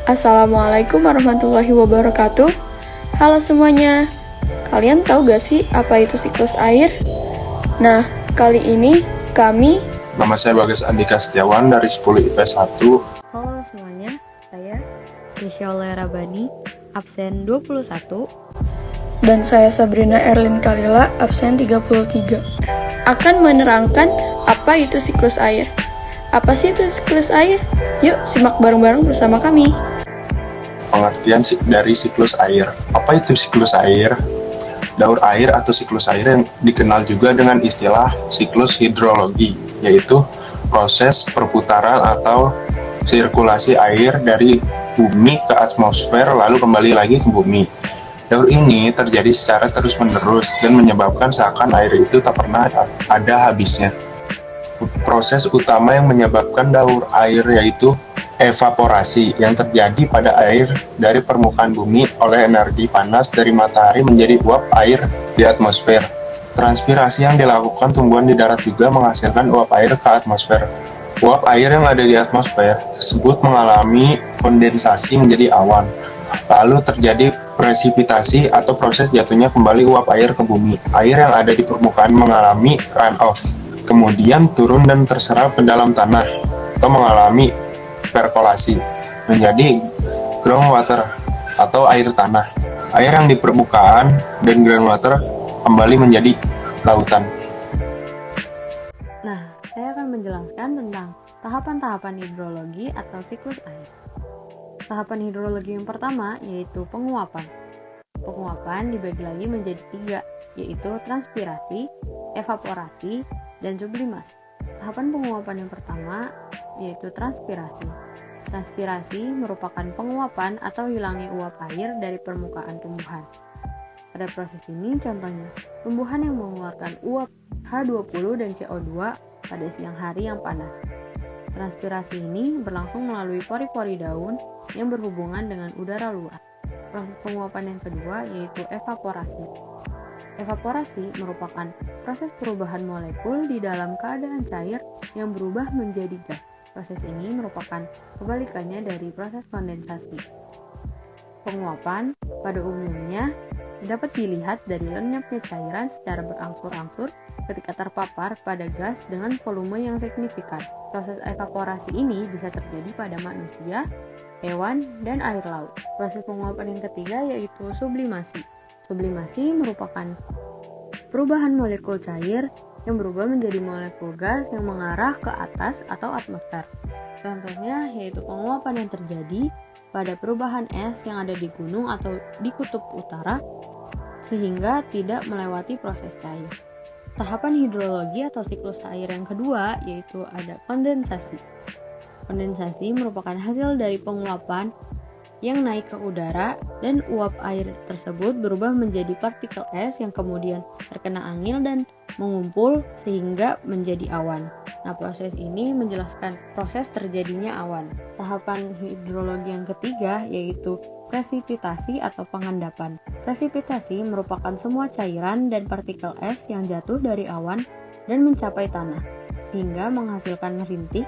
Assalamualaikum warahmatullahi wabarakatuh. Halo semuanya. Kalian tahu gak sih apa itu siklus air? Nah, kali ini Nama saya Bagas Andika Setiawan dari 10 IPS 1. Halo semuanya, saya Nishola Rabani, absen 21. Dan saya Sabrina Erlin Kalila, absen 33. Akan menerangkan apa itu siklus air. Apa sih itu siklus air? Yuk, simak bareng-bareng bersama kami. Pengertian dari siklus air. Apa itu siklus air? Daur air atau siklus air yang dikenal juga dengan istilah siklus hidrologi, yaitu proses perputaran atau sirkulasi air dari bumi ke atmosfer lalu kembali lagi ke bumi. Daur ini terjadi secara terus-menerus dan menyebabkan seakan air itu tak pernah ada habisnya. Proses utama yang menyebabkan daur air yaitu evaporasi yang terjadi pada air dari permukaan bumi oleh energi panas dari matahari menjadi uap air di atmosfer. Transpirasi yang dilakukan tumbuhan di darat juga menghasilkan uap air ke atmosfer. Uap air yang ada di atmosfer tersebut mengalami kondensasi menjadi awan. Lalu terjadi presipitasi atau proses jatuhnya kembali uap air ke bumi. Air yang ada di permukaan mengalami runoff, kemudian turun dan terserap ke dalam tanah atau mengalami perkolasi menjadi groundwater atau air tanah. Air yang di permukaan dan groundwater kembali menjadi lautan. Nah, saya akan menjelaskan tentang tahapan-tahapan hidrologi atau siklus air. Tahapan hidrologi yang pertama yaitu penguapan. Penguapan dibagi lagi menjadi 3, yaitu transpirasi, evaporasi, dan sublimasi. Tahapan penguapan yang pertama yaitu transpirasi. Transpirasi merupakan penguapan atau hilangnya uap air dari permukaan tumbuhan. Pada proses ini contohnya, tumbuhan yang mengeluarkan uap H20 dan CO2 pada siang hari yang panas. Transpirasi ini berlangsung melalui pori-pori daun yang berhubungan dengan udara luar. Proses penguapan yang kedua yaitu evaporasi. Evaporasi merupakan proses perubahan molekul di dalam keadaan cair yang berubah menjadi gas. Proses ini merupakan kebalikannya dari proses kondensasi. Penguapan pada umumnya dapat dilihat dari lenyapnya cairan secara berangsur-angsur ketika terpapar pada gas dengan volume yang signifikan. Proses evaporasi ini bisa terjadi pada manusia, hewan, dan air laut. Proses penguapan yang ketiga yaitu sublimasi. Sublimasi merupakan perubahan molekul cair yang berubah menjadi molekul gas yang mengarah ke atas atau atmosfer. Contohnya yaitu penguapan yang terjadi pada perubahan es yang ada di gunung atau di kutub utara sehingga tidak melewati proses cair. Tahapan hidrologi atau siklus air yang kedua yaitu ada kondensasi. Kondensasi merupakan hasil dari penguapan yang naik ke udara dan uap air tersebut berubah menjadi partikel es yang kemudian terkena angin dan mengumpul sehingga menjadi awan. Nah, proses ini menjelaskan proses terjadinya awan. Tahapan hidrologi yang ketiga yaitu presipitasi atau pengendapan. Presipitasi merupakan semua cairan dan partikel es yang jatuh dari awan dan mencapai tanah hingga menghasilkan rintik,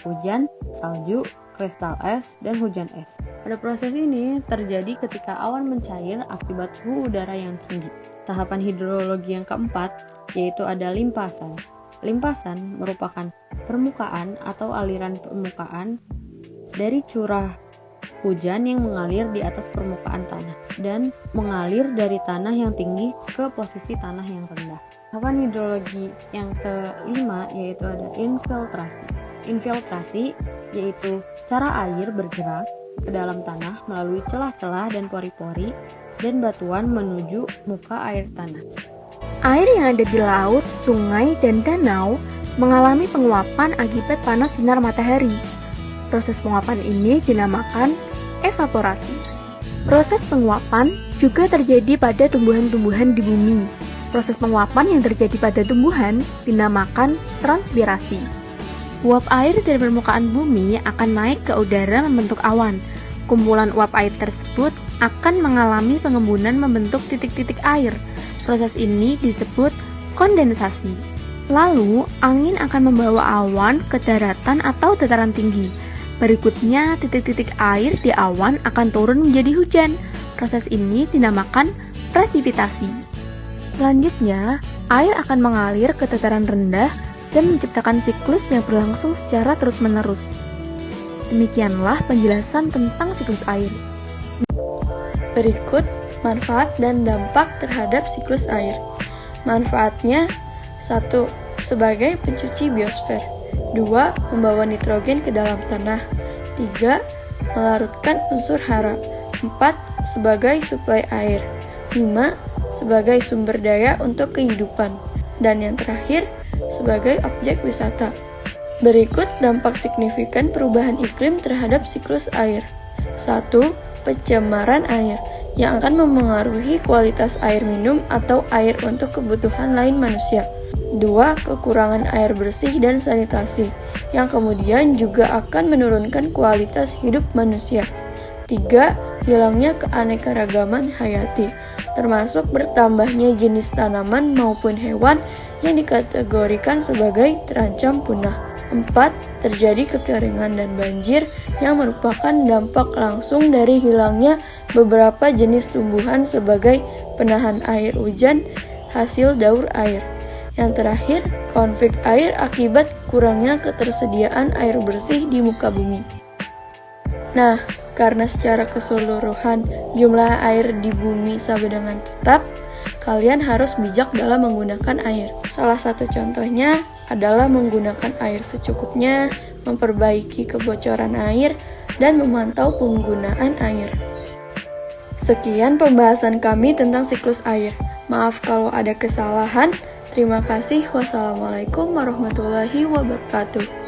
hujan, salju, kristal es, dan hujan es. Pada proses ini terjadi ketika awan mencair akibat suhu udara yang tinggi. Tahapan hidrologi yang keempat yaitu ada limpasan. Limpasan merupakan permukaan atau aliran permukaan dari curah hujan yang mengalir di atas permukaan tanah dan mengalir dari tanah yang tinggi ke posisi tanah yang rendah. Tahapan hidrologi yang kelima yaitu ada infiltrasi. Infiltrasi yaitu cara air bergerak ke dalam tanah melalui celah-celah dan pori-pori dan batuan menuju muka air tanah. Air yang ada di laut, sungai, dan danau mengalami penguapan akibat panas sinar matahari. Proses penguapan ini dinamakan evaporasi. Proses penguapan juga terjadi pada tumbuhan-tumbuhan di bumi. Proses penguapan yang terjadi pada tumbuhan dinamakan transpirasi. Uap air dari permukaan bumi akan naik ke udara membentuk awan. Kumpulan uap air tersebut akan mengalami pengembunan membentuk titik-titik air. Proses ini disebut kondensasi. Lalu, angin akan membawa awan ke daratan atau dataran tinggi. Berikutnya, titik-titik air di awan akan turun menjadi hujan. Proses ini dinamakan presipitasi. Selanjutnya, air akan mengalir ke dataran rendah dan menciptakan siklus yang berlangsung secara terus-menerus. Demikianlah penjelasan tentang siklus air. Berikut manfaat dan dampak terhadap siklus air. Manfaatnya: 1. Sebagai pencuci biosfer. 2. Membawa nitrogen ke dalam tanah. 3. Melarutkan unsur hara. 4. Sebagai suplai air. 5. Sebagai sumber daya untuk kehidupan. Dan yang terakhir, sebagai objek wisata. Berikut dampak signifikan perubahan iklim terhadap siklus air. 1. Pencemaran air yang akan memengaruhi kualitas air minum atau air untuk kebutuhan lain manusia. 2. Kekurangan air bersih dan sanitasi yang kemudian juga akan menurunkan kualitas hidup manusia. 3. Hilangnya keanekaragaman hayati, termasuk bertambahnya jenis tanaman maupun hewan yang dikategorikan sebagai terancam punah. 4. Terjadi kekeringan dan banjir yang merupakan dampak langsung dari hilangnya beberapa jenis tumbuhan sebagai penahan air hujan hasil daur air. Yang terakhir, konflik air akibat kurangnya ketersediaan air bersih di muka bumi. Nah, karena secara keseluruhan jumlah air di bumi sama dengan tetap, kalian harus bijak dalam menggunakan air. Salah satu contohnya adalah menggunakan air secukupnya, memperbaiki kebocoran air, dan memantau penggunaan air. Sekian pembahasan kami tentang siklus air. Maaf kalau ada kesalahan. Terima kasih. Wassalamualaikum warahmatullahi wabarakatuh.